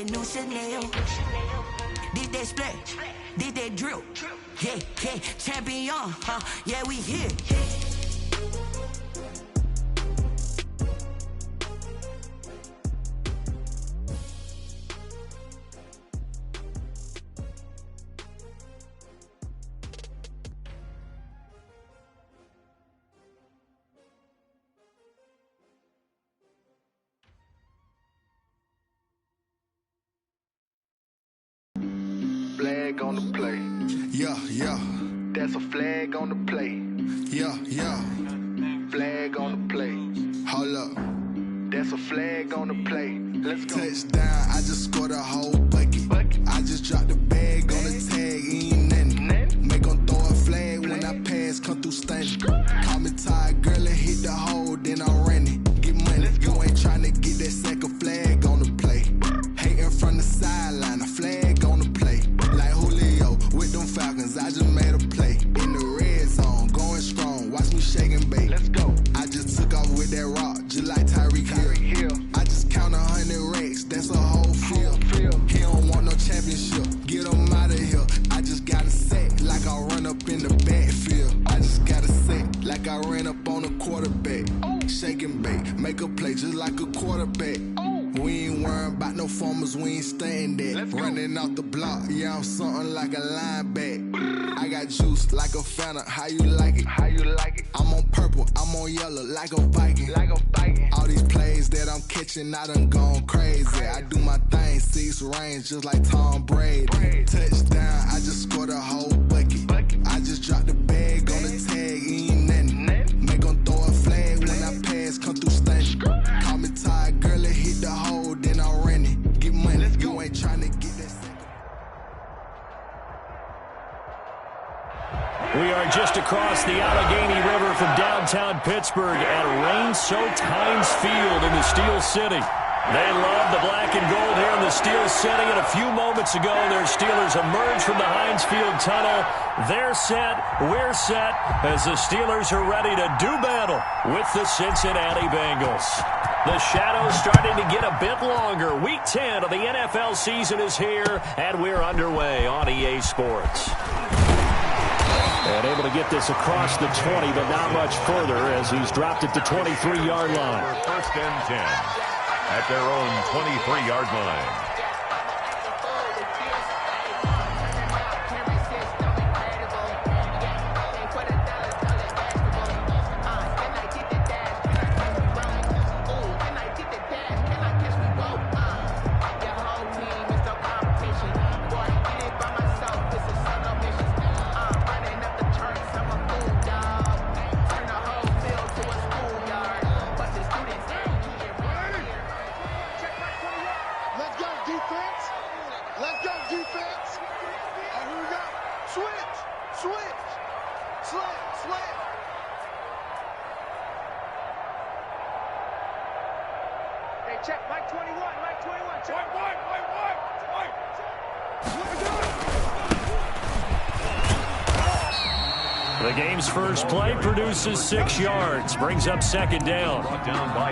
New Chanel, did they split, did they drill, yeah, champion, yeah, we here. Flag on the play. Yeah. That's a flag on the play. Yeah. Flag on the play. Hold up. That's a flag on the play. Let's go. Touchdown, I just scored a whole bucket. I just dropped the bag on the tag, ain't nothing. Make 'em throw a flag when I pass, come through stunning. Call me tired, girl, and hit the hole, then I'm running. Get money, you ain't tryna get that second flag on the play. Hating from the sideline, a flag on the play. Like Julio with them Falcons, I just made a play. In the red zone, going strong, watch me shake and bake. Let's go. I just took off with that rock, just like Tyreek Hill. I just count 100 racks, that's a whole field. He don't want no championship, get him out of here. I just got a set, like I run up in the backfield. I just got a set, like I ran up on a quarterback. Shake and bake, make a play just like a quarterback. We ain't worrying about no formers, we ain't staying there. Running off the block, yeah, I'm something like a linebacker. I got juice like a Fanta, how you like it? I'm on purple, I'm on yellow, like a Viking. All these plays that I'm catching, I done gone crazy. I do my thing, 6 range, just like Tom Brady. Touchdown, I just scored a whole bucket. I just dropped the bag on the tag, ain't nothing. Make 'em throw a flag when I pass, come through stunning. Call me tired, girl, and hit the hole, then I'm running. Get money, you ain't tryna get that second. We are just across the Allegheny River from downtown Pittsburgh at rain-soaked Heinz Field in the Steel City. They love the black and gold here in the Steel City, and a few moments ago, their Steelers emerged from the Heinz Field tunnel. They're set, we're set, as the Steelers are ready to do battle with the Cincinnati Bengals. The shadow's starting to get a bit longer. Week 10 of the NFL season is here, and we're underway on EA Sports. And able to get this across the 20, but not much further as he's dropped it to 23-yard line. First and 10 at their own 23-yard line. The game's first play produces 6 yards, brings up second down.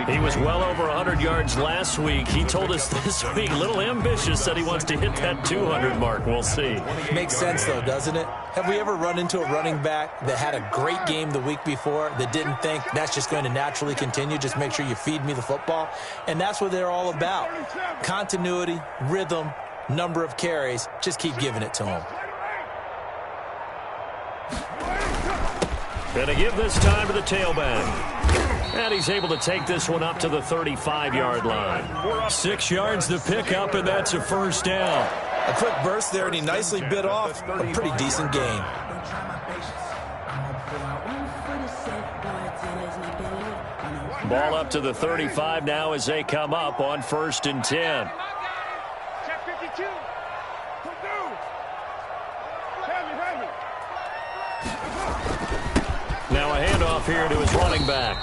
He was well over 100 yards last week. He told us this week, a little ambitious, said he wants to hit that 200 mark. We'll see. Makes sense, though, doesn't it? Have we ever run into a running back that had a great game the week before that didn't think that's just going to naturally continue? Just make sure you feed me the football. And that's what they're all about. Continuity, rhythm, number of carries. Just keep giving it to him. Going to give this time to the tailback. And he's able to take this one up to the 35-yard line. 6 yards to pick up, and that's a first down. A quick burst there, and he nicely bit off a pretty decent gain. Ball up to the 35 now as they come up on 1st and 10. Now a handoff here to his running back.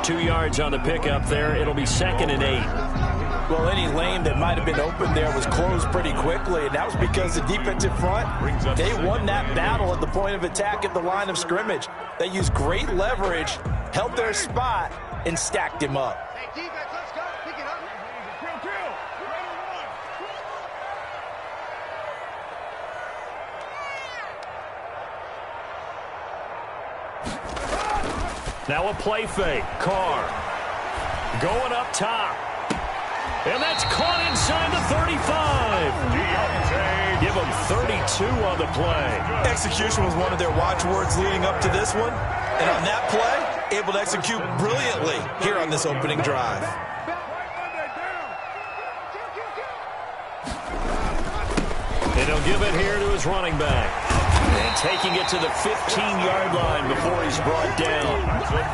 2 yards on the pickup there. It'll be 2nd and 8. Well, any lane that might have been open there was closed pretty quickly, and that was because the defensive front, they won that battle at the point of attack at the line of scrimmage. They used great leverage, held their spot, and stacked him up. Now a play fake. Carr going up top. And that's caught inside the 35. Give him 32 on the play. Execution was one of their watchwords leading up to this one. And on that play, able to execute brilliantly here on this opening drive. And he'll give it here to his running back. And taking it to the 15-yard line before he's brought down.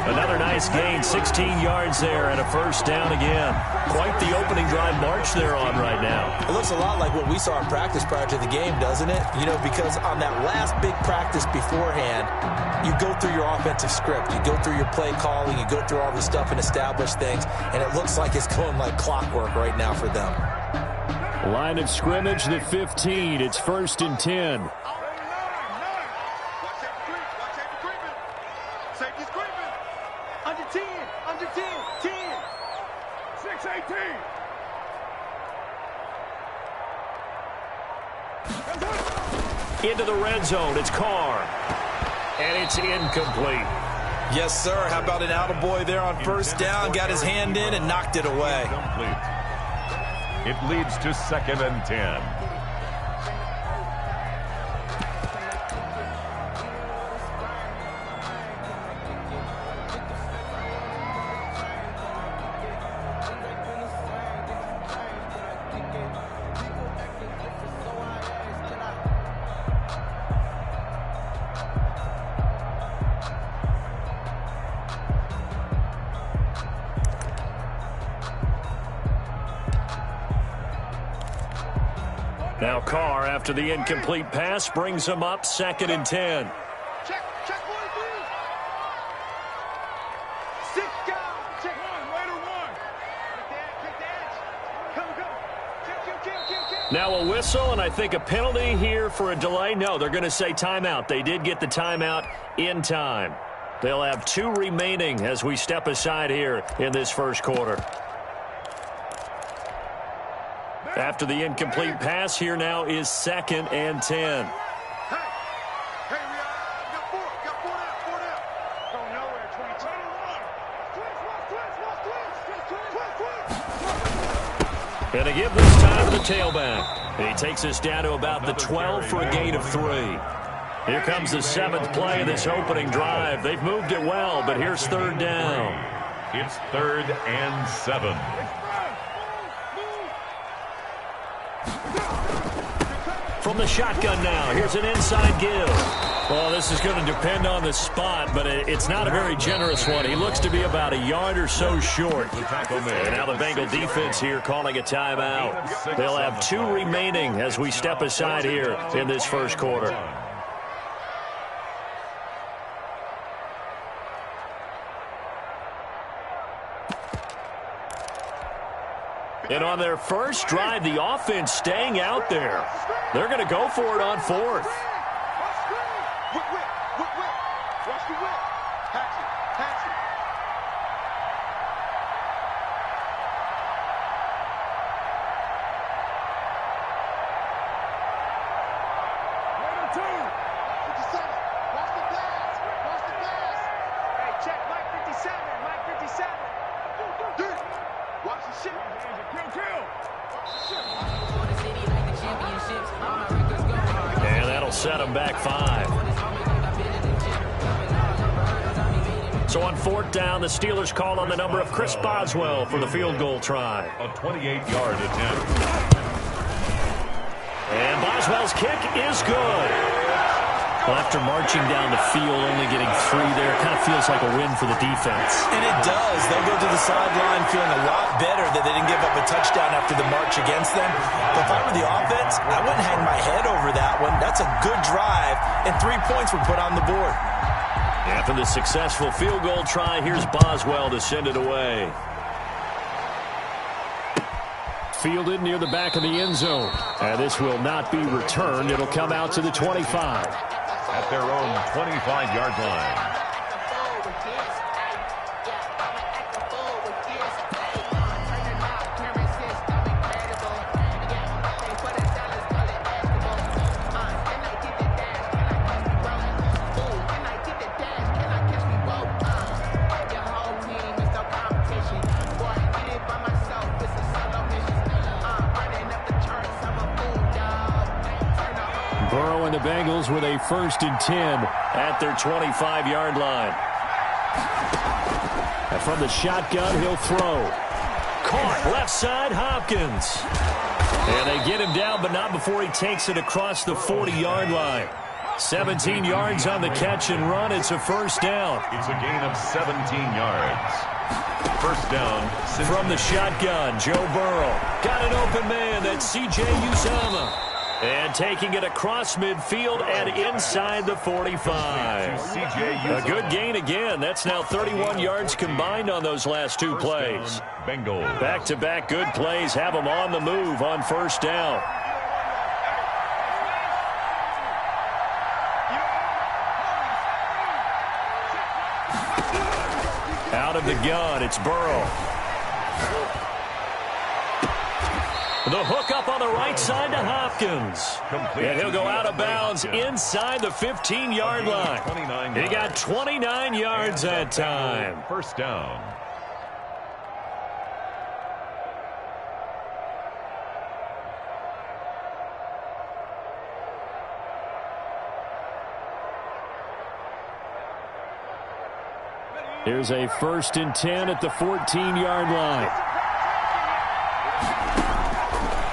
Another nice gain, 16 yards there, and a first down again. Quite the opening drive march they're on right now. It looks a lot like what we saw in practice prior to the game, doesn't it? You know, because on that last big practice beforehand, you go through your offensive script. You go through your play calling. You go through all the stuff and establish things. And it looks like it's going like clockwork right now for them. Line of scrimmage, the 15. It's 1st and 10. Safety's creeping. Under 10. Under 10. 10. 6-18. Into the red zone. It's Carr. And it's incomplete. Yes, sir. How about an attaboy there on first down? Got his hand in and knocked it away. It leads to 2nd and 10. Now Carr, after the incomplete pass, brings him up 2nd and 10. Check 1, please. 6 down. Check 1. Later 1. Take the edge. Come. Kill. Now a whistle, and I think a penalty here for a delay. No, they're going to say timeout. They did get the timeout in time. They'll have 2 remaining as we step aside here in this first quarter. After the incomplete pass, here now is 2nd and 10. Hey, we got 4. Got 4 down. Go nowhere, 22. And to give this time to the tailback. And he takes us down to about the 12 for a gain of 3. Here comes the 7th play of this opening drive. They've moved it well, but here's 3rd down. It's 3rd and 7. From the shotgun now, here's an inside give. Well, this is going to depend on the spot, but it's not a very generous one. He looks to be about a yard or so short. And now the Bengal defense here calling a timeout. They'll have 2 remaining as we step aside here in this first quarter. And on their first drive, the offense staying out there. They're going to go for it on 4th. Whip. Watch the whip. Patch it. Later 2. 57. Watch the pass. Hey, check Mike 57. Watch the shit. Kill. And that'll set them back 5. So on 4th down, the Steelers call on the number of Chris Boswell for the field goal try. A 28-yard attempt. And Boswell's kick is good. Well, after marching down the field, only getting 3 there, it kind of feels like a win for the defense. And it does. They'll go to the sideline feeling a lot better that they didn't give up a touchdown after the march against them. But if I were the offense, I wouldn't hang my head over that one. That's a good drive, and 3 points were put on the board. After the successful field goal try, here's Boswell to send it away. Fielded near the back of the end zone. And this will not be returned. It'll come out to the 25. At their own 25-yard line. Burrow and the Bengals with a 1st and 10 at their 25-yard line. And from the shotgun, he'll throw. Caught left side, Hopkins. And they get him down, but not before he takes it across the 40-yard line. 17 yards on the catch and run. It's a 1st down. It's a gain of 17 yards. 1st down. From the shotgun, Joe Burrow. Got an open man. That's C.J. Uzomah. And taking it across midfield and inside the 45. A good gain again. That's now 31 yards combined on those last 2 plays. Bengals. Back-to-back good plays have them on the move on 1st down. Out of the gun, it's Burrow. The hook up on the right side to Hopkins. And he'll go out of bounds inside the 15-yard line. He got 29 yards that time. 1st down. Here's a 1st and 10 at the 14-yard line.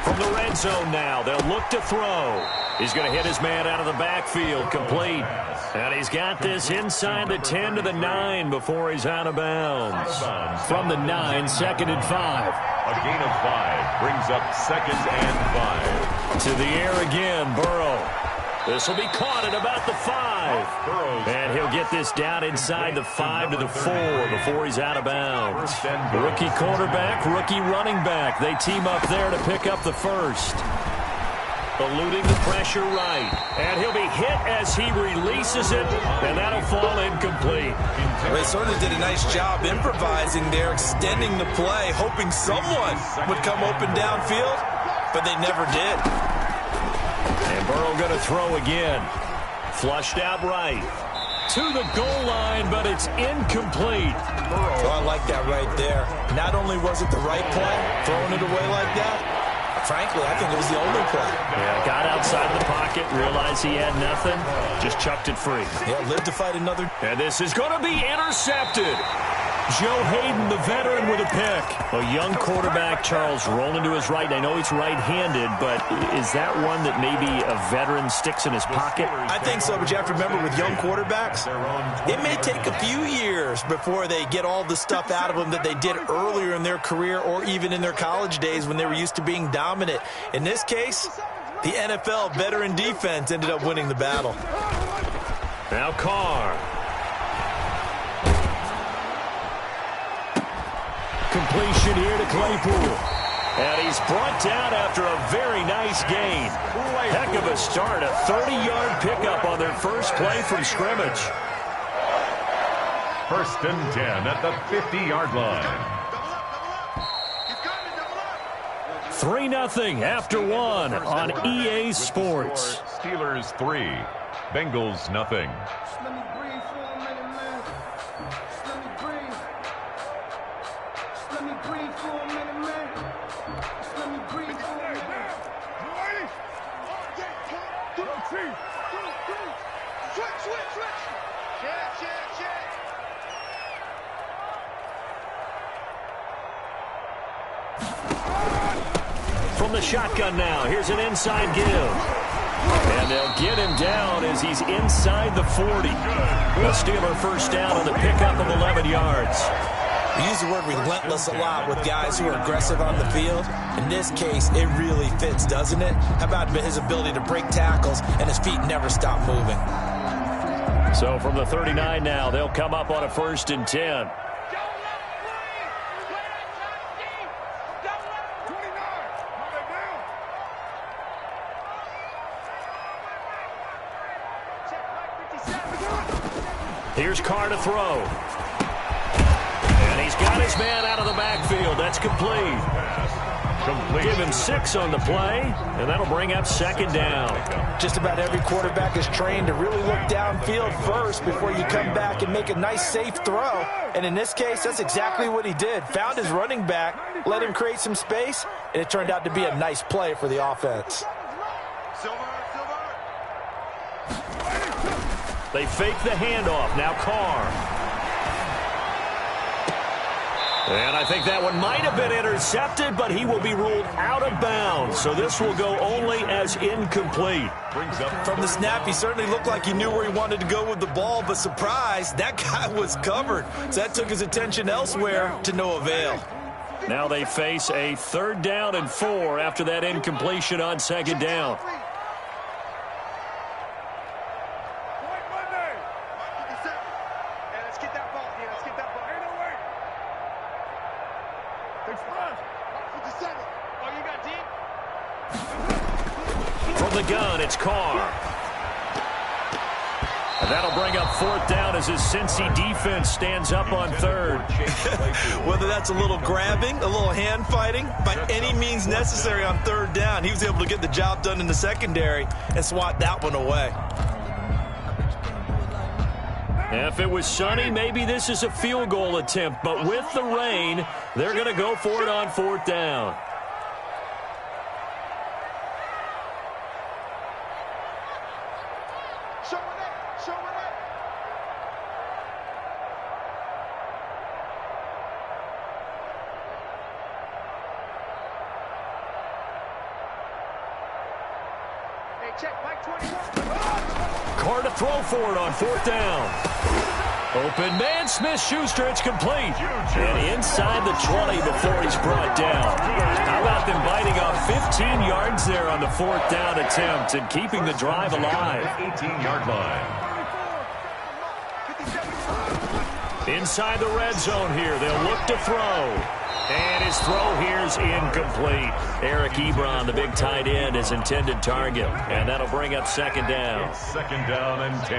From the red zone now, they'll look to throw. He's going to hit his man out of the backfield, complete. And he's got this inside the 10 to the 9 before he's out of bounds. From the 9, 2nd and 5. A gain of 5 brings up 2nd and 5. To the air again, Burrow. This will be caught at about the 5. And he'll get this down inside the 5 to the 4 before he's out of bounds. Rookie quarterback, rookie running back. They team up there to pick up the 1st. Eluding the pressure right. And he'll be hit as he releases it. And that'll fall incomplete. They sort of did a nice job improvising there, extending the play, hoping someone would come open downfield. But they never did. And Burrow going to throw again. Flushed out right. To the goal line, but it's incomplete. Oh, I like that right there. Not only was it the right play, throwing it away like that, frankly, I think it was the only play. Yeah, got outside of the pocket, realized he had nothing, just chucked it free. Yeah, lived to fight another. And this is going to be intercepted. Joe Hayden, the veteran, with a pick. A young quarterback, Charles, rolling to his right. I know he's right-handed, but is that one that maybe a veteran sticks in his pocket? I think so, but you have to remember with young quarterbacks, it may take a few years before they get all the stuff out of them that they did earlier in their career or even in their college days when they were used to being dominant. In this case, the NFL veteran defense ended up winning the battle. Now Carr. Completion here to Claypool. And he's brought down after a very nice gain. Heck of a start. A 30-yard pickup on their first play from scrimmage. 1st and 10 at the 50-yard line. 3-0 after 1 on EA Sports. Steelers 3. Bengals nothing. From the shotgun now, here's an inside give. And they'll get him down as he's inside the 40. The Steeler 1st down on the pickup of 11 yards. We use the word relentless a lot with guys who are aggressive on the field. In this case, it really fits, doesn't it? How about his ability to break tackles and his feet never stop moving? So from the 39 now, they'll come up on a 1st and 10. Here's Carr to throw. And he's got his man out of the backfield. That's complete. Give him 6 on the play, and that'll bring up 2nd down. Just about every quarterback is trained to really look downfield first before you come back and make a nice, safe throw. And in this case, that's exactly what he did. Found his running back, let him create some space, and it turned out to be a nice play for the offense. They fake the handoff. Now Carr. And I think that one might have been intercepted, but he will be ruled out of bounds. So this will go only as incomplete. From the snap, he certainly looked like he knew where he wanted to go with the ball, but surprise, that guy was covered. So that took his attention elsewhere to no avail. Now they face a 3rd down and 4 after that incompletion on 2nd down. From the gun, it's Carr. And that'll bring up 4th down as his Cincy defense stands up on 3rd. Whether that's a little grabbing, a little hand fighting, by any means necessary on 3rd down, he was able to get the job done in the secondary and swat that one away. If it was sunny, maybe this is a field goal attempt. But with the rain, they're going to go for it on 4th down. Carr to throw for it on 4th down. Open man, Smith-Schuster, it's complete. And inside the 20 before he's brought down. How about them biting off 15 yards there on the 4th down attempt and keeping the drive alive? 18-yard line. Inside the red zone here, they'll look to throw. And his throw here's incomplete. Eric Ebron, the big tight end, his intended target. And that'll bring up 2nd down. It's 2nd down and 10.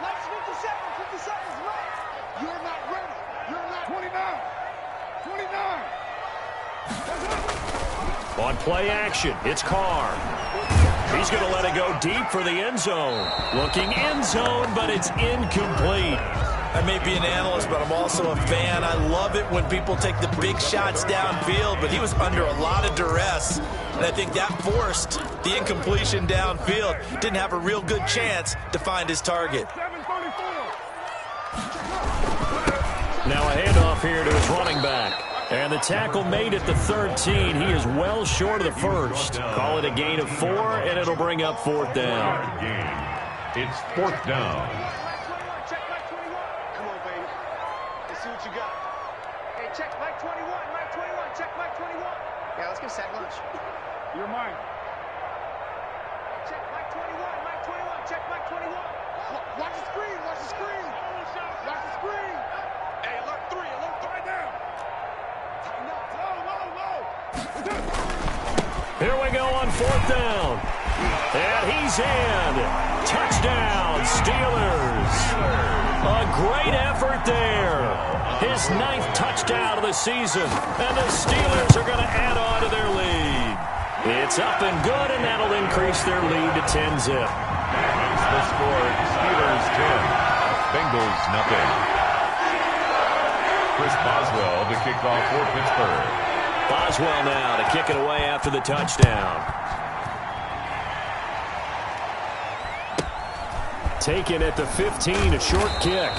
Last 50 seconds left. You're not ready. You're not 29. On play action, it's Carr. He's going to let it go deep for the end zone. Looking end zone, but it's incomplete. I may be an analyst, but I'm also a fan. I love it when people take the big shots downfield, but he was under a lot of duress, and I think that forced the incompletion downfield. Didn't have a real good chance to find his target. Now a handoff here to his running back. And the tackle made at the 13. He is well short of the first. Call it a gain of 4, and it'll bring up 4th down. It's 4th down. What you got? Hey, check Mike 21. Mike 21. Check Mike 21. Yeah, let's get sack lunch. You're mine. Check Mike 21. Mike 21. Check Mike 21. Watch the screen. Watch the screen. Watch the screen. Hey, alert 3. Alert 3 down. Tighten up. Low. Here we go on 4th down. And he's in. Touchdown, Steelers. A great effort there. His 9th touchdown of the season. And the Steelers are going to add on to their lead. It's up and good, and that'll increase their lead to 10-zip. Makes the score Steelers 10. Bengals nothing. Chris Boswell to kick off for Pittsburgh. Boswell now to kick it away after the touchdown. Taken at the 15, a short kick.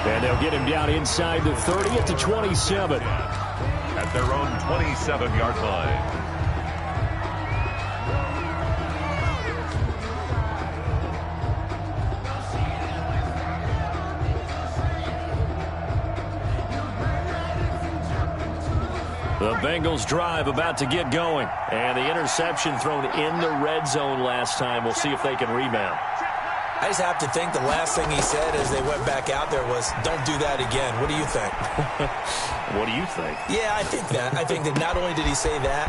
And they'll get him down inside the 30 at the 27. At their own 27-yard line. The Bengals drive about to get going. And the interception thrown in the red zone last time. We'll see if they can rebound. I just have to think the last thing he said as they went back out there was, don't do that again. What do you think? What do you think? Yeah, I think that. I think that not only did he say that,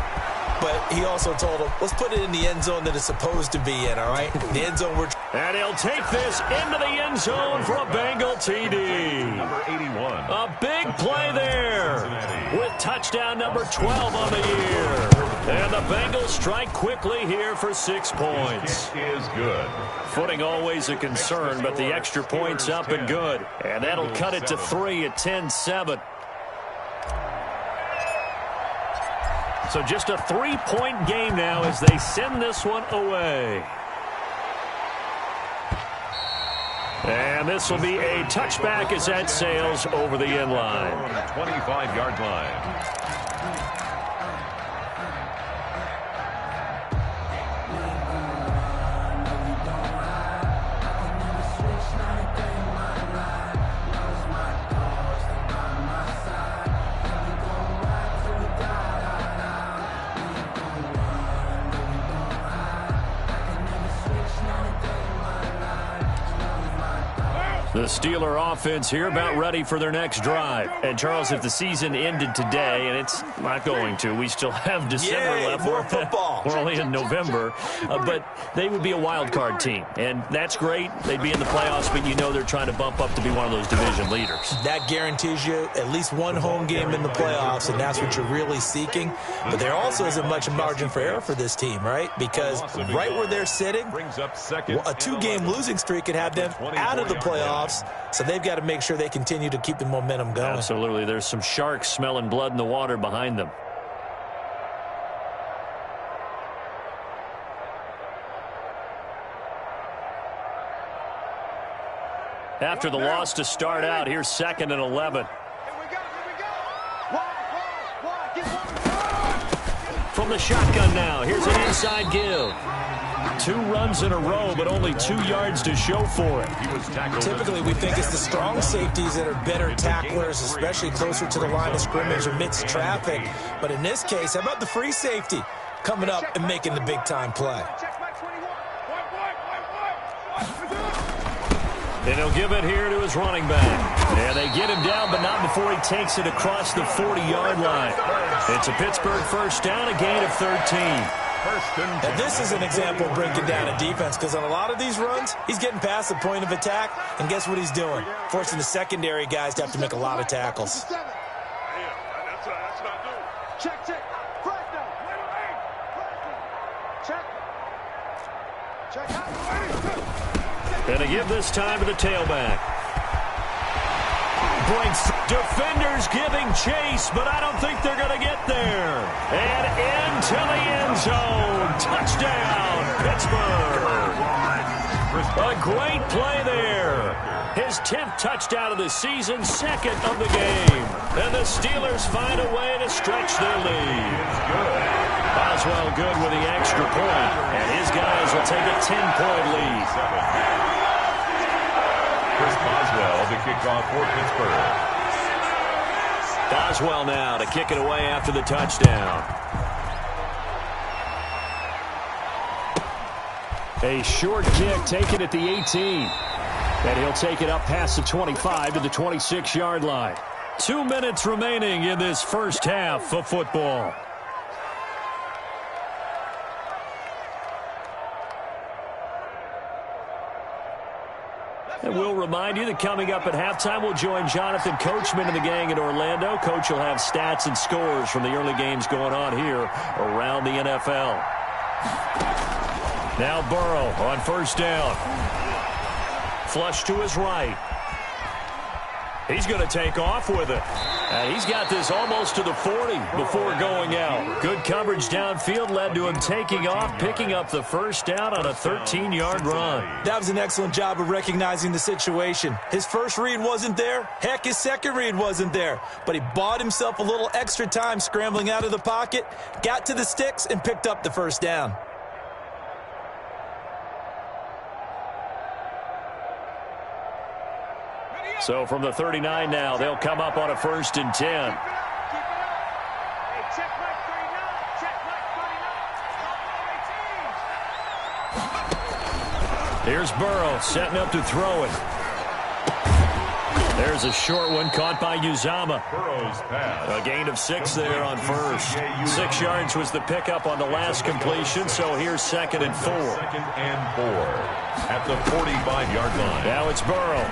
but he also told him, let's put it in the end zone that it's supposed to be in, all right? The end zone we're... And he'll take this into the end zone for a Bengal TD. Number 81. A big play there with touchdown number 12 on the year. And the Bengals strike quickly here for 6 points. It is good. Footing always a concern, but the extra point's up and good. And that'll cut it to 3 at 10-7. So just a 3-point game now as they send this one away. And this will be a touchback as that sails over the end line. 25-yard line. The Steeler offense here about ready for their next drive. And, Charles, if the season ended today, and it's not going to, we still have December left. More football. We're only in November. But they would be a wild card team. And that's great. They'd be in the playoffs, but you know they're trying to bump up to be one of those division leaders. That guarantees you at least one home game in the playoffs, and that's what you're really seeking. But there also isn't much margin for error for this team, right? Because right where they're sitting, a two-game losing streak could have them out of the playoffs. So they've got to make sure they continue to keep the momentum going. Absolutely. There's some sharks smelling blood in the water behind them. After the loss to start out, here's 2nd and 11. From the shotgun now, here's an inside give. 2 runs in a row, but only 2 yards to show for it. Typically, we think it's the strong safeties that are better tacklers, especially closer to the line of scrimmage amidst traffic. But in this case, how about the free safety coming up and making the big-time play? And he'll give it here to his running back. And they get him down, but not before he takes it across the 40-yard line. It's a Pittsburgh first down, a gain of 13. Now, this is an example of breaking down a defense, because on a lot of these runs, he's getting past the point of attack, and guess what he's doing? Forcing the secondary guys to have to make a lot of tackles. Check. And they give this time to the tailback. Breaks. Defenders giving chase, but I don't think they're going to get there. And into the end zone. Touchdown, Pittsburgh. A great play there. His 10th touchdown of the season, 2nd of the game. And the Steelers find a way to stretch their lead. Boswell good with the extra point, and his guys will take a 10-point lead. Chris Boswell to kick off for Pittsburgh. Boswell now to kick it away after the touchdown. A short kick taken at the 18. And he'll take it up past the 25 to the 26-yard line. 2 minutes remaining in this first half of football. And we'll remind you that coming up at halftime, we'll join Jonathan Coachman and the gang in Orlando. Coach will have stats and scores from the early games going on here around the NFL. Now Burrow on first down. Flush to his right. He's going to take off with it. And he's got this almost to the 40 before going out. Good coverage downfield led to him taking off, picking up the first down on a 13-yard run. That was an excellent job of recognizing the situation. His first read wasn't there. Heck, his second read wasn't there. But he bought himself a little extra time scrambling out of the pocket, got to the sticks, and picked up the first down. So from the 39 now, they'll come up on a 1st and 10. Here's Burrow setting up to throw it. There's a short one caught by Uzama. A gain of 6 there on first. 6 yards was the pickup on the last completion, so here's 2nd and 4. 2nd and 4 at the 45-yard line. Now it's Burrow.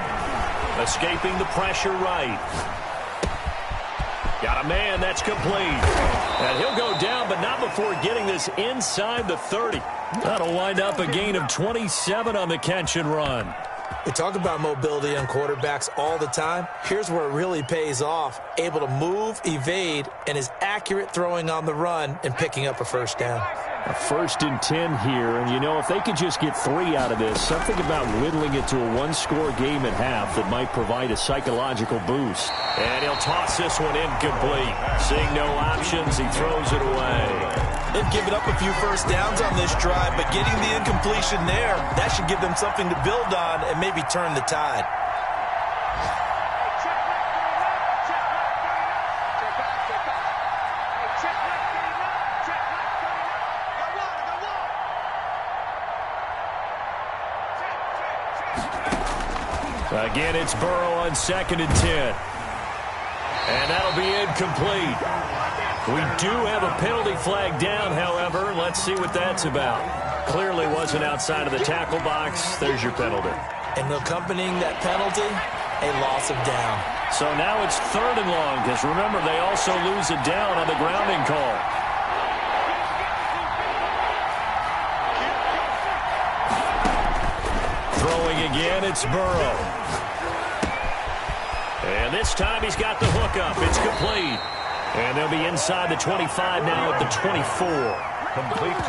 Escaping the pressure right. Got a man, that's complete. And he'll go down, but not before getting this inside the 30. That'll wind up a gain of 27 on the catch and run. We talk about mobility on quarterbacks all the time. Here's where it really pays off. Able to move, evade, and is accurate throwing on the run and picking up a first down. A 1st and 10 here, and you know, if they could just get 3 out of this, something about whittling it to a one-score game at half that might provide a psychological boost. And he'll toss this one incomplete. Seeing no options, he throws it away. They've given up a few first downs on this drive, but getting the incompletion there, that should give them something to build on and maybe turn the tide. Again, it's Burrow on 2nd and 10. And that'll be incomplete. We do have a penalty flag down, however. Let's see what that's about. Clearly wasn't outside of the tackle box. There's your penalty. And accompanying that penalty, a loss of down. So now it's 3rd and long, because remember, they also lose a down on the grounding call. Throwing again, it's Burrow. And this time he's got the hook up. It's complete. And they'll be inside the 25 now at the 24.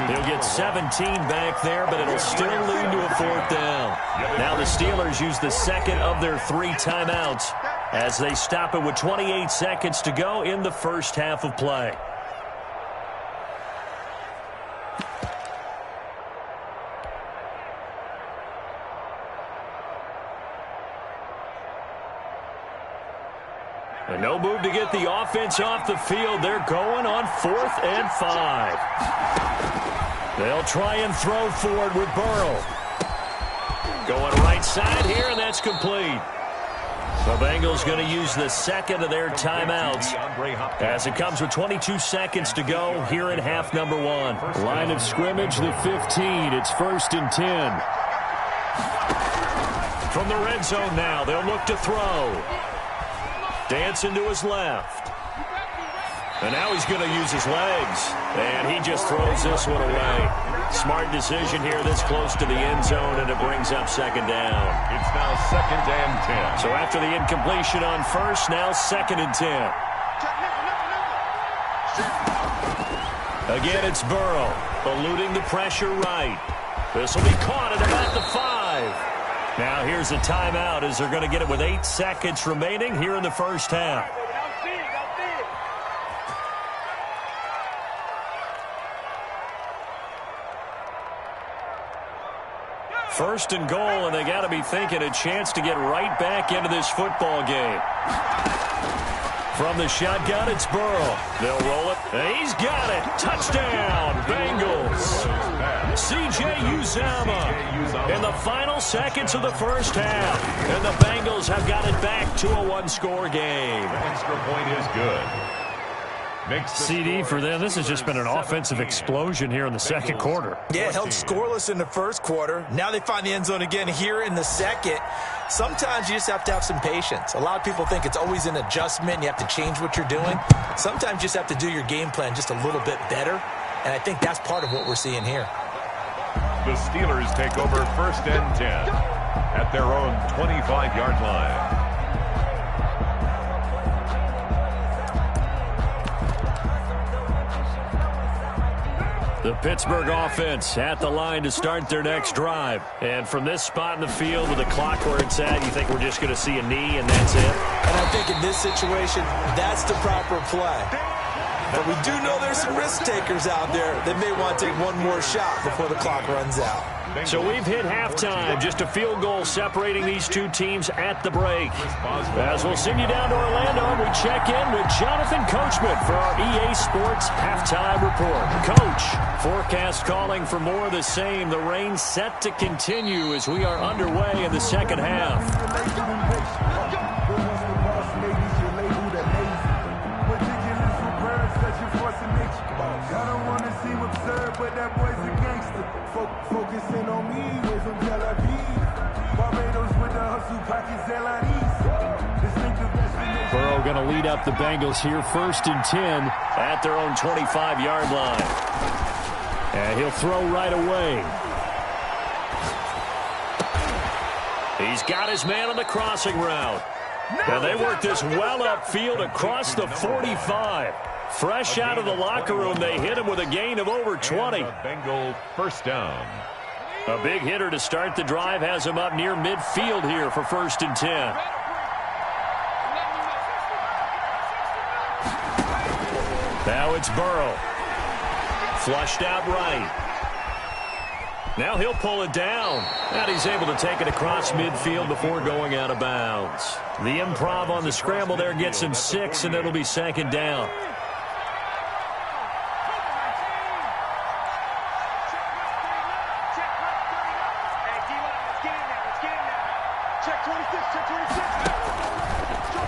He'll get 17 back there, but it'll still lead to a 4th down. Now the Steelers use the 2nd of their 3 timeouts as they stop it with 28 seconds to go in the first half of play. And no move to get the offense off the field. They're going on 4th and 5. They'll try and throw forward with Burrow. Going right side here, and that's complete. The Bengals going to use the 2nd of their timeouts as it comes with 22 seconds to go here in half number 1. Line of scrimmage, the 15. It's 1st and 10. From the red zone now, they'll look to throw. Dancing to his left. And now he's going to use his legs. And he just throws this one away. Smart decision here this close to the end zone, and it brings up 2nd down. It's now 2nd and 10. So after the incompletion on 1st, now 2nd and 10. Again, it's Burrow, eluding the pressure right. This will be caught at about the 5. Now here's a timeout as they're going to get it with 8 seconds remaining here in the first half. First and goal, and they got to be thinking a chance to get right back into this football game. From the shotgun, it's Burrow. They'll roll it. And he's got it. Touchdown, Bengals. C.J. Uzomah in the final seconds of the first half. And the Bengals have got it back to a one-score game. The extra point is good. CD for them. This has just been an offensive explosion here in the second quarter. Yeah, held scoreless in the first quarter. Now they find the end zone again here in the second. Sometimes you just have to have some patience. A lot of people think it's always an adjustment. You have to change what you're doing. Sometimes you just have to do your game plan just a little bit better. And I think that's part of what we're seeing here. The Steelers take over 1st and 10 at their own 25-yard line. The Pittsburgh offense at the line to start their next drive. And from this spot in the field with the clock where it's at, you think we're just going to see a knee and that's it? And I think in this situation, that's the proper play. But we do know there's some risk takers out there that may want to take one more shot before the clock runs out. So we've hit halftime. Just a field goal separating these two teams at the break. As we'll send you down to Orlando, we check in with Jonathan Coachman for our EA Sports Halftime Report. Coach, forecast calling for more of the same. The rain set to continue as we are underway in the second half. But that boy's a gangster. Focusing on me, way from Tel Aviv. Barbados with the hustle pockets, Burrow going to lead up the Bengals here, 1st and 10 at their own 25-yard line. And he'll throw right away. He's got his man on the crossing route. And they work this well upfield across the 45. Fresh out of the locker room, they hit him with a gain of over 20. Bengal first down. A big hitter to start the drive has him up near midfield here for 1st and 10. Now it's Burrow. Flushed out right. Now he'll pull it down. And he's able to take it across midfield before going out of bounds. The improv on the scramble there gets him 6, and it'll be 2nd down.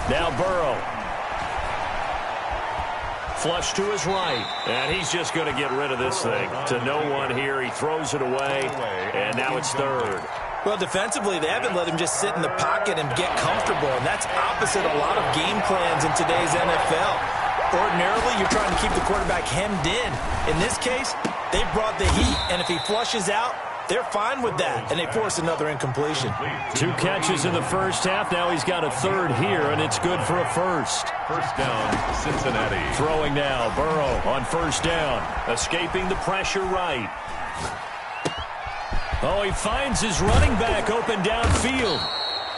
Now Burrow. Flush to his right. And he's just going to get rid of this thing. To no one here. He throws it away. And now it's 3rd. Well, defensively, they haven't let him just sit in the pocket and get comfortable. And that's opposite a lot of game plans in today's NFL. Ordinarily, you're trying to keep the quarterback hemmed in. In this case, they brought the heat. And if he flushes out, they're fine with that, and they force another incompletion. 2 catches in the first half. Now he's got a 3rd here, and it's good for a 1st. First down, Cincinnati. Throwing now, Burrow on 1st down. Escaping the pressure right. Oh, he finds his running back open downfield.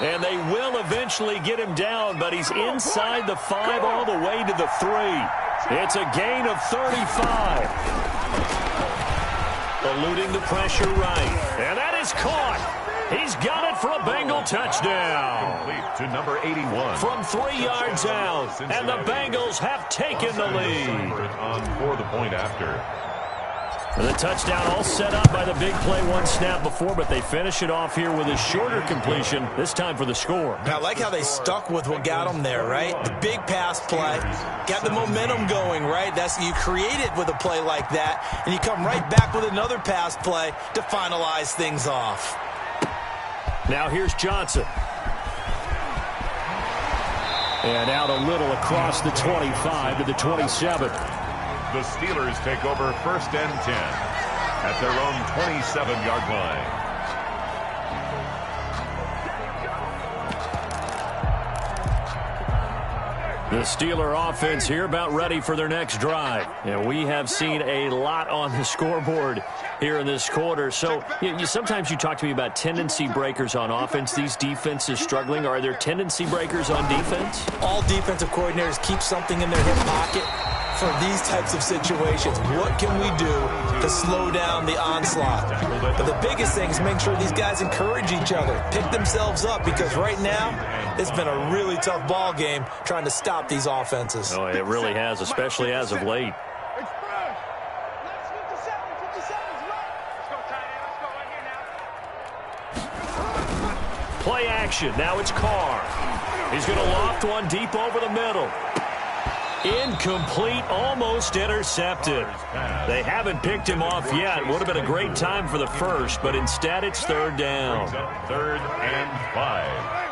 And they will eventually get him down, but he's inside the 5 all the way to the 3. It's a gain of 35. Eluding the pressure right. And that is caught. He's got it for a Bengal touchdown. Complete to number 81. From 3 yards out. And the Bengals have taken the lead. On for the point after. And the touchdown all set up by the big play 1 snap before, but they finish it off here with a shorter completion, this time for the score. Now, I like how they stuck with what got them there, right? The big pass play, got the momentum going, right? That's you create it with a play like that, and you come right back with another pass play to finalize things off. Now here's Johnson. And out a little across the 25 to the 27. The Steelers take over 1st and 10 at their own 27-yard line. The Steeler offense here about ready for their next drive. And we have seen a lot on the scoreboard here in this quarter. So sometimes you talk to me about tendency breakers on offense. These defenses struggling. Are there tendency breakers on defense? All defensive coordinators keep something in their hip pocket for these types of situations. What can we do to slow down the onslaught? But the biggest thing is make sure these guys encourage each other, pick themselves up, because right now it's been a really tough ball game trying to stop these offenses. Oh, it really has, especially as of late. Play action. Now it's Carr. He's going to loft one deep over the middle. Incomplete, almost intercepted. They haven't picked him off yet. Would have been a great time for the 1st, but instead it's 3rd down. 3rd and 5.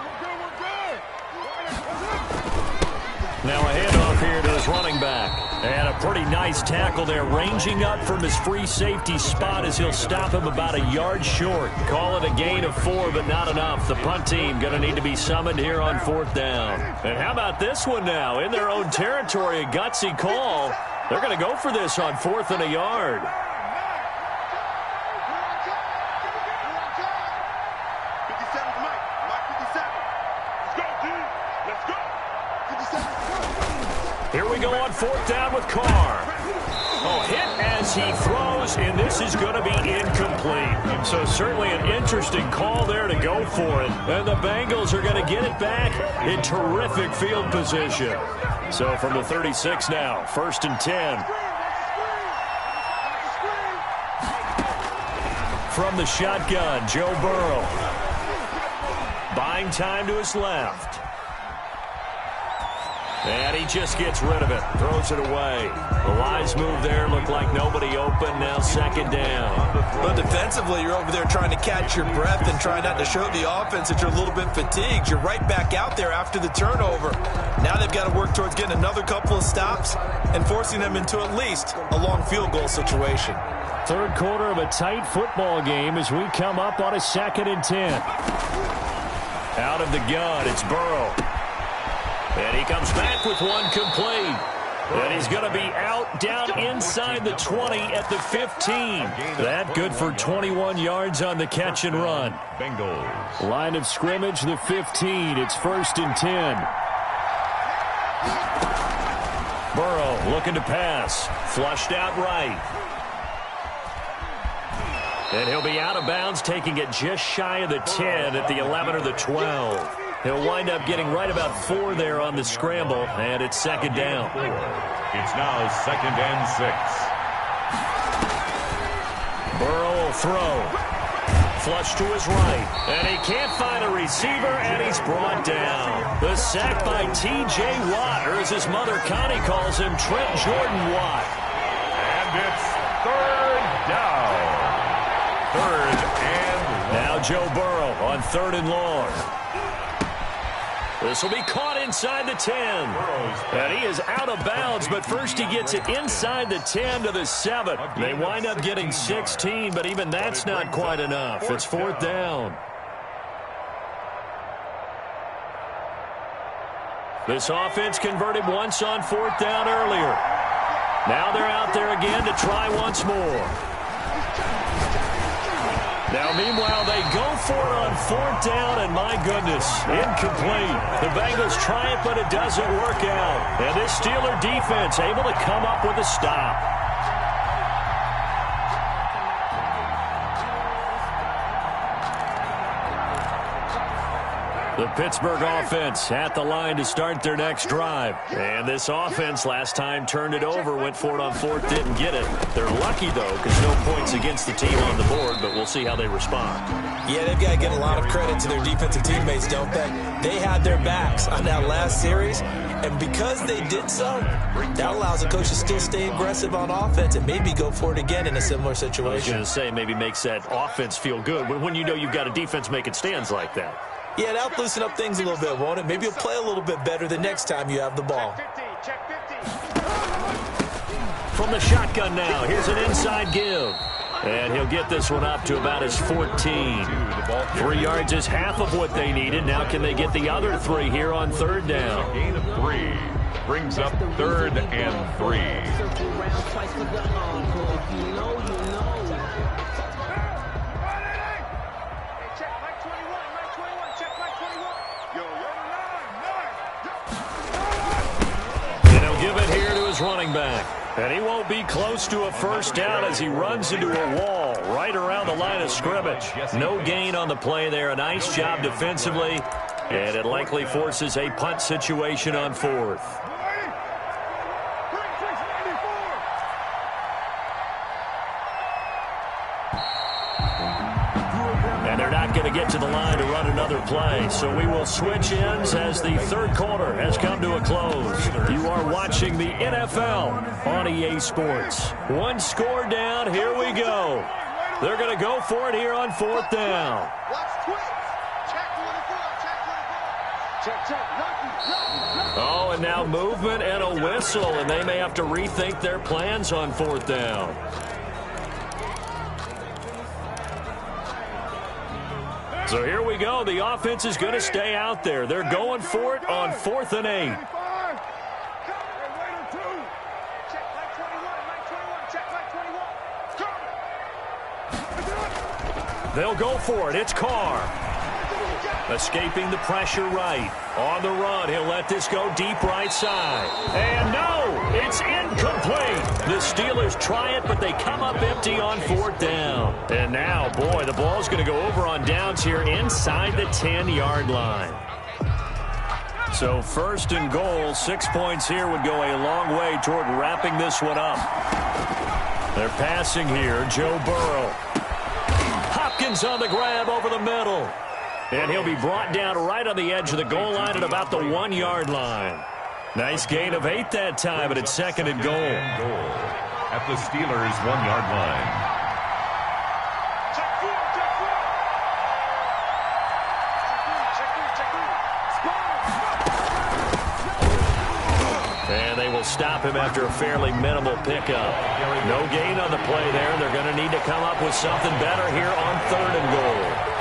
Now a handoff here to his running back. And a pretty nice tackle there, ranging up from his free safety spot as he'll stop him about a yard short. Call it a gain of 4, but not enough. The punt team going to need to be summoned here on 4th down. And how about this one now? In their own territory, a gutsy call. They're going to go for this on 4th and a yard. Here we go on 4th down with Carr. Oh, hit as he throws, and this is going to be incomplete. So certainly an interesting call there to go for it. And the Bengals are going to get it back in terrific field position. So from the 36 now, 1st and 10. From the shotgun, Joe Burrow. Buying time to his left. And he just gets rid of it, throws it away. The wise move there, looked like nobody open, now 2nd down. But defensively, you're over there trying to catch your breath and try not to show the offense that you're a little bit fatigued. You're right back out there after the turnover. Now they've got to work towards getting another couple of stops and forcing them into at least a long field goal situation. 3rd quarter of a tight football game as we come up on a 2nd and 10. Out of the gun, it's Burrow. And he comes back with one complete. And he's going to be out down inside the 20 at the 15. That good for 21 yards on the catch and run. Bengals. Line of scrimmage, the 15. It's 1st and 10. Burrow looking to pass. Flushed out right. And he'll be out of bounds, taking it just shy of the 10 at the 11 or the 12. He'll wind up getting right about 4 there on the scramble, and it's 2nd down. It's now 2nd and 6. Burrow will throw. Flush to his right. And he can't find a receiver, and he's brought down. The sack by T.J. Watt, or as his mother Connie calls him, Trent Jordan Watt. And it's 3rd down. 3rd and now Joe Burrow on 3rd and long. This will be caught inside the 10. And he is out of bounds, but first he gets it inside the 10 to the 7. They wind up getting 16, but even that's not quite enough. It's 4th down. This offense converted once on 4th down earlier. Now they're out there again to try once more. Now, meanwhile, they go for it on 4th down, and my goodness, incomplete. The Bengals try it, but it doesn't work out. And this Steeler defense able to come up with a stop. The Pittsburgh offense at the line to start their next drive. And this offense last time turned it over, went for it on 4th, didn't get it. They're lucky, though, because no points against the team on the board, but we'll see how they respond. Yeah, they've got to get a lot of credit to their defensive teammates, don't they? They had their backs on that last series, and because they did so, that allows the coach to still stay aggressive on offense and maybe go for it again in a similar situation. I was going to say, maybe makes that offense feel good when you know you've got a defense making stands like that. Yeah, that'll loosen up things a little bit, won't it? Maybe you'll play a little bit better the next time you have the ball. From the shotgun now, here's an inside give. And he'll get this one up to about his 14. 3 yards is half of what they needed. Now can they get the other 3 here on 3rd down? gain of 3. Brings up 3rd and 3. Give it here to his running back. And he won't be close to a 1st down as he runs into a wall right around the line of scrimmage. No gain on the play there. A nice job defensively. And it likely forces a punt situation on 4th. And they're not going to get to the line to run another play. So we will switch ends as the 3rd quarter has come to a close. You are watching the NFL on EA Sports. 1 score down. Here we go. They're going to go for it here on 4th down. Oh, and now movement and a whistle, and they may have to rethink their plans on 4th down. So here we go. The offense is going to stay out there. They're going for it on 4th and 8. They'll go for it. It's Carr. Escaping the pressure right. On the run, he'll let this go deep right side. And no, it's incomplete. The Steelers try it, but they come up empty on 4th down. And now, boy, the ball's going to go over on downs here inside the 10-yard line. So 1st and goal, 6 points here would go a long way toward wrapping this one up. They're passing here, Joe Burrow. Hopkins on the grab over the middle. And he'll be brought down right on the edge of the goal line at about the 1-yard line. Nice gain of 8 that time, but it's 2nd and goal. At the Steelers' 1-yard line. And they will stop him after a fairly minimal pickup. No gain on the play there. They're going to need to come up with something better here on 3rd and goal.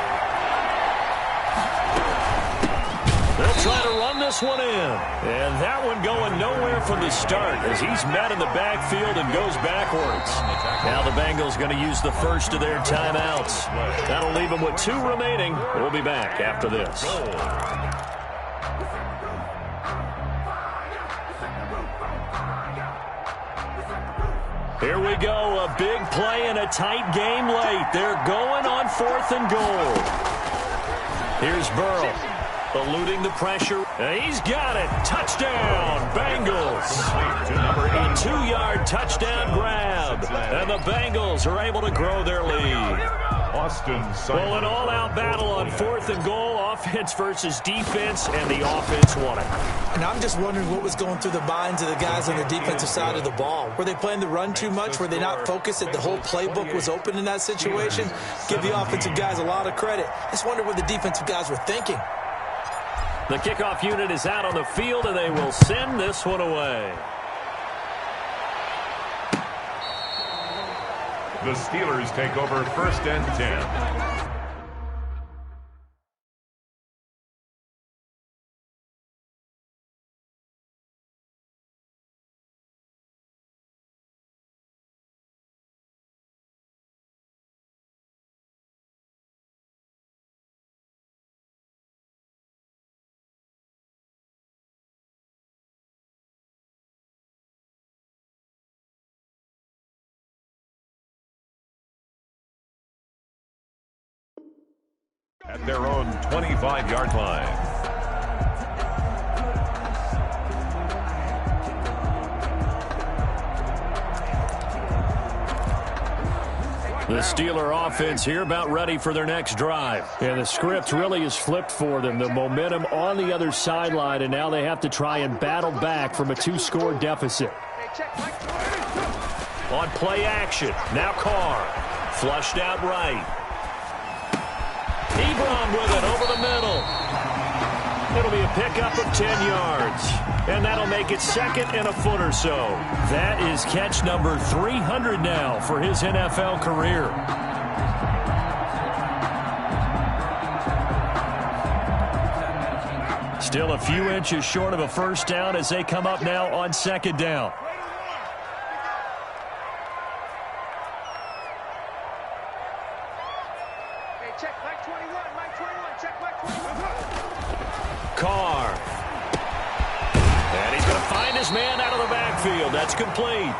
They'll try to run this one in. And that one going nowhere from the start as he's met in the backfield and goes backwards. Now the Bengals going to use the first of their timeouts. That'll leave them with 2 remaining. We'll be back after this. Here we go, a big play and a tight game late. They're going on 4th and goal. Here's Burrow, eluding the pressure. And he's got it. Touchdown, Bengals. A 2-yard touchdown grab. And the Bengals are able to grow their lead. Well, an all-out battle on 4th and goal, offense versus defense, and the offense won it. And I'm just wondering what was going through the minds of the guys on the defensive side of the ball. Were they playing the run too much? Were they not focused that the whole playbook was open in that situation? Give the offensive guys a lot of credit. I just wonder what the defensive guys were thinking. The kickoff unit is out on the field, and they will send this one away. The Steelers take over 1st and 10. At their own 25-yard line. The Steeler offense here about ready for their next drive. And the script really is flipped for them. The momentum on the other sideline, and now they have to try and battle back from a 2-score deficit. On play action, now Carr. Flushed out right. Ebron with it over the middle. It'll be a pickup of 10 yards. And that'll make it 2nd and a foot or so. That is catch number 300 now for his NFL career. Still a few inches short of a first down as they come up now on 2nd down. Carr. And he's going to find his man out of the backfield. That's complete.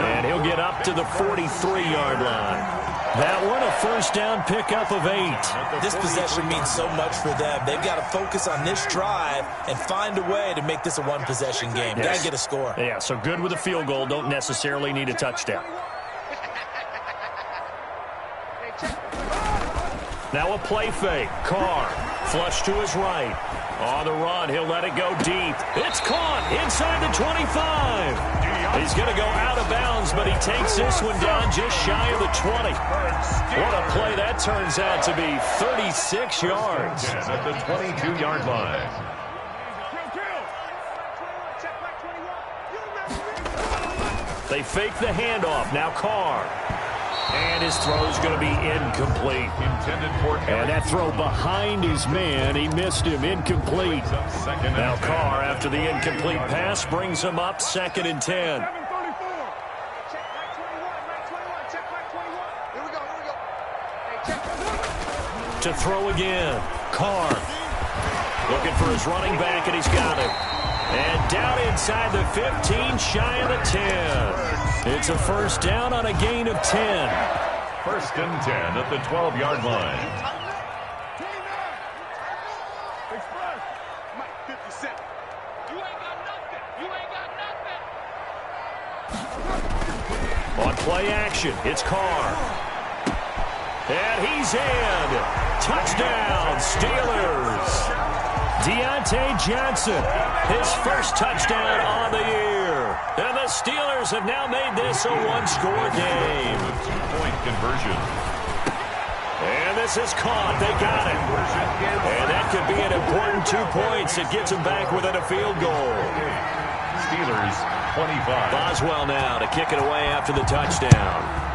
And he'll get up to the 43-yard line. That one, a first down pickup of 8. This possession means so much for them. They've got to focus on this drive and find a way to make this a one-possession game. Yes. Got to get a score. Yeah, so good with a field goal. Don't necessarily need a touchdown. Now a play fake. Carr, flush to his right. On the run, he'll let it go deep. It's caught inside the 25. He's going to go out of bounds, but he takes this one down just shy of the 20. What a play that turns out to be. 36 yards. At the 22-yard line. They fake the handoff. Now Carr. And his throw is going to be incomplete. And that throw behind his man, he missed him. Incomplete. Now Carr, after the incomplete pass, brings him up 2nd and 10. To throw again. Carr looking for his running back, and he's got it. And down inside the 15, shy of the 10. It's a first down on a gain of 10. 1st and 10 at the 12-yard line. On play action, it's Carr. And he's in. Touchdown, Steelers. Deontay Johnson, his first touchdown on the year. And the Steelers have now made this a one-score game. Two-point conversion. And this is caught. They got it. And that could be an important 2 points. It gets them back within a field goal. Steelers 25. Boswell now to kick it away after the touchdown.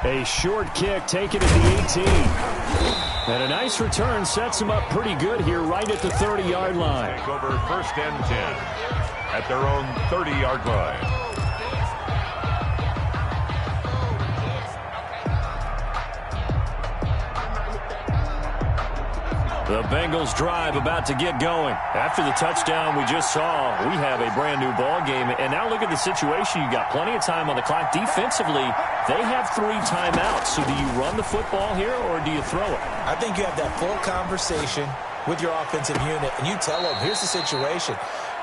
A short kick taken at the 18. And a nice return sets them up pretty good here right at the 30-yard line. Take over 1st and 10 at their own 30-yard line. The Bengals drive about to get going. After the touchdown we just saw, we have a brand new ball game. And now look at the situation. You got plenty of time on the clock. Defensively, they have 3 timeouts. So do you run the football here or do you throw it? I think you have that full conversation with your offensive unit, and you tell them, here's the situation.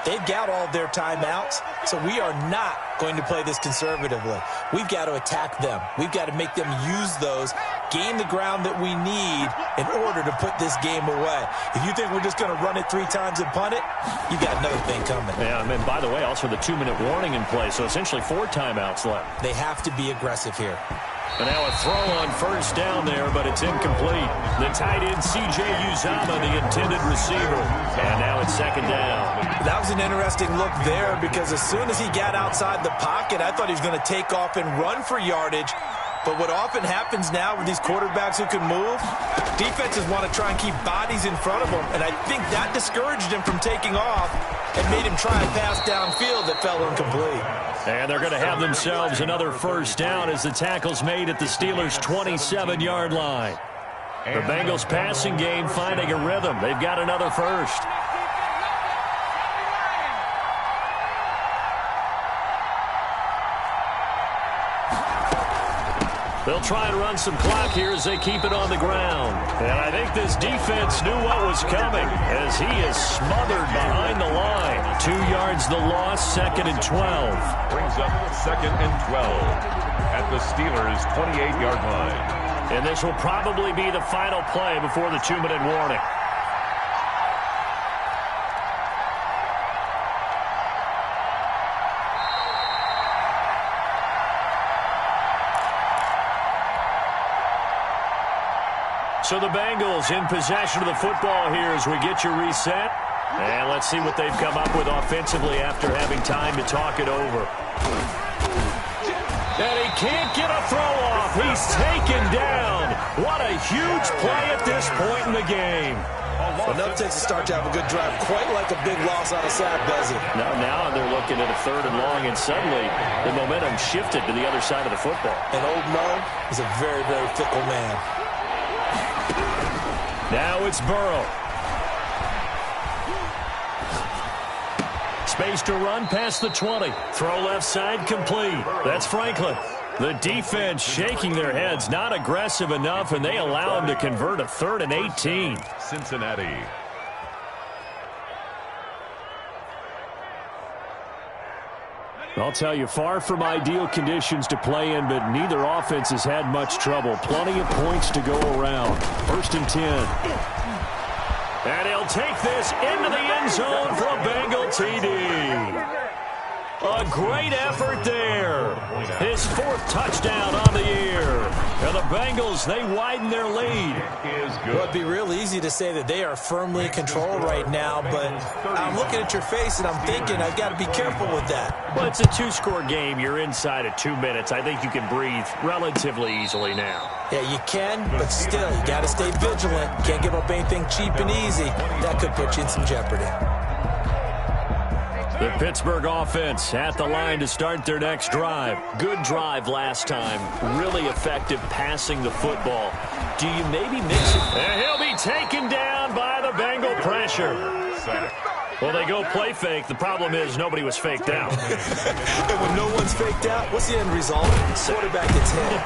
They've got all of their timeouts, so we are not going to play this conservatively. We've got to attack them. We've got to make them use those, gain the ground that we need in order to put this game away. If you think we're just going to run it 3 times and punt it, you got another thing coming. Yeah, and by the way, also the 2-minute warning in play, so essentially 4 timeouts left. They have to be aggressive here. And now a throw on 1st down there, but it's incomplete. The tight end, C.J. Uzomah, the intended receiver. And now it's 2nd down. That was an interesting look there because as soon as he got outside the pocket, I thought he was going to take off and run for yardage. But what often happens now with these quarterbacks who can move, defenses want to try and keep bodies in front of them. And I think that discouraged him from taking off and made him try a pass downfield that fell incomplete. And they're going to have themselves another 1st down as the tackle's made at the Steelers' 27-yard line. The Bengals passing game finding a rhythm. They've got another 1st. They'll try and run some clock here as they keep it on the ground. And I think this defense knew what was coming as he is smothered behind the line. 2 yards the loss, 2nd and 12. Brings up 2nd and 12 at the Steelers' 28-yard line. And this will probably be the final play before the 2-minute warning. So the Bengals in possession of the football here as we get you reset. And let's see what they've come up with offensively after having time to talk it over. And he can't get a throw off. He's taken down. What a huge play at this point in the game. Enough takes to start to have a good drive. Quite like a big loss on a sack, does it? Now they're looking at a 3rd and long, and suddenly the momentum shifted to the other side of the football. And old Mo is a very, very fickle man. Now it's Burrow. Space to run past the 20. Throw left side complete. That's Franklin. The defense shaking their heads, not aggressive enough, and they allow him to convert a 3rd and 18. Cincinnati. I'll tell you, far from ideal conditions to play in, but neither offense has had much trouble. Plenty of points to go around. 1st and 10. And he'll take this into the end zone for a Bengal TD. A great effort there. His 4th touchdown on the year. And the Bengals, they widen their lead. Well, it'd be real easy to say that they are firmly in control right now, but I'm looking at your face and I'm thinking I've got to be careful with that. Well, it's a 2-score game. You're inside of 2 minutes. I think you can breathe relatively easily now. Yeah, you can, but still, you got to stay vigilant. Can't give up anything cheap and easy. That could put you in some jeopardy. The Pittsburgh offense at the line to start their next drive. Good drive last time. Really effective passing the football. Do you maybe mix it? And he'll be taken down by the Bengal pressure. Well, they go play fake. The problem is nobody was faked out. And when no one's faked out, what's the end result? Quarterback gets hit.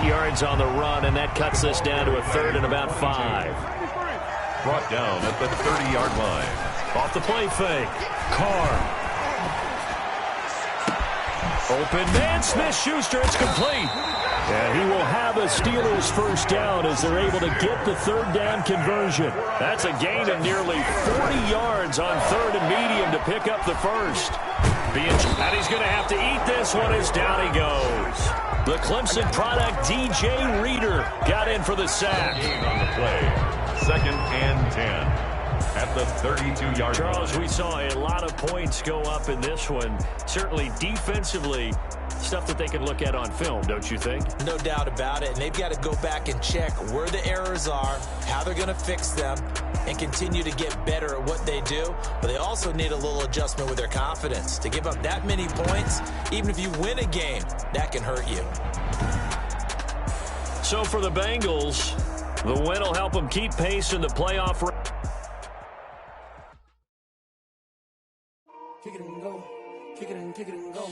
8 yards on the run, and that cuts this down to a 3rd and about 5. Brought down at the 30-yard line. Off the play fake. Carr. Open man, Smith-Schuster. It's complete. And he will have a Steelers 1st down as they're able to get the 3rd down conversion. That's a gain of nearly 40 yards on 3rd and medium to pick up the 1st. And he's going to have to eat this one as down he goes. The Clemson product, DJ Reader, got in for the sack. On the play, 2nd and 10. at the 32-yard line. Charles, we saw a lot of points go up in this one. Certainly defensively, stuff that they can look at on film, don't you think? No doubt about it. And they've got to go back and check where the errors are, how they're going to fix them, and continue to get better at what they do. But they also need a little adjustment with their confidence. To give up that many points, even if you win a game, that can hurt you. So for the Bengals, the win will help them keep pace in the playoff race. Kick it and go. Kick it and go.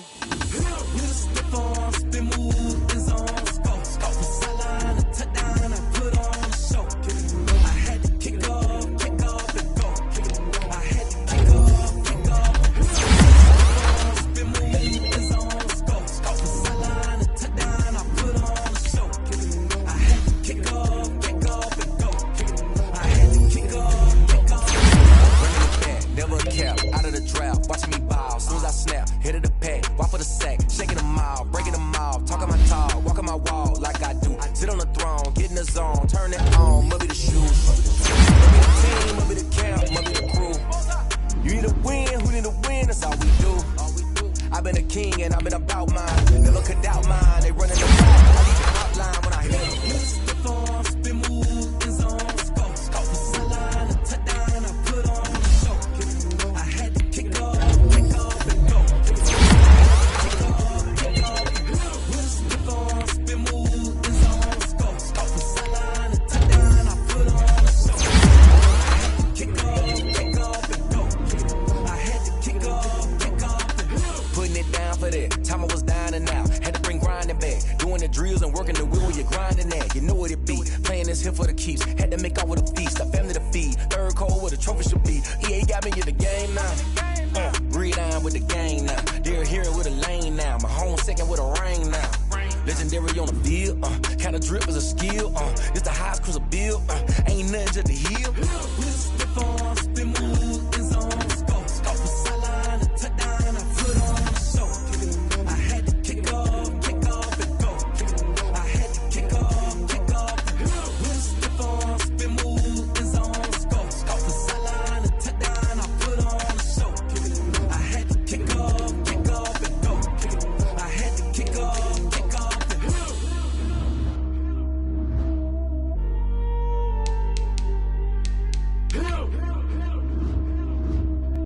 We just step on, spin, move, and zone, go. From sideline to touchdown, I put on the show. Kick it and go. I had to kick off and go. Kick it and go. I had to kick off. Spin, move, and zone, go. From sideline to touchdown, I put on the show. Kick it and go. I had to kick off and go. Kick it and go. I had to kick off. Bring it back, never a cap, out of the draft, watching me ball, soon as I snap, hit of the pack, walk for the sack, shaking them all, breaking them off, talking my talk, walking my wall like I do, sit on the throne, get in the zone, turn it on, must be the shoes, must be the team, must be the camp, must be the crew, you either win, who need to win, that's all we do, I've been a king and I've been about mine, never could doubt mine, they running the ball, I leave the hotline when I hit them. Step on, spin, move, and zone, go. From sideline to touchdown, I put on the show. Kick it and go. I had to kick off and go. Kick it and go. We just step on, spin, move, and zone, go. From sideline to touchdown, I put on the show. I had to kick off and go. I had to kick off and go. Putting it down for that. Time I was down and out. Had to bring grinding back. Doing the drills and working the wheel where you're grinding at. You know what it be. Playing this here for the keeps. Had to make out with a feast. A family to feed. Third cold where the trophy should be. EA got me in the game now. Read on with the game now. They're here with a lane now. My home second with a ring now. Legendary on the field. Kind of drip is a skill. It's the highest cruiser bill. Ain't nothing just the heel.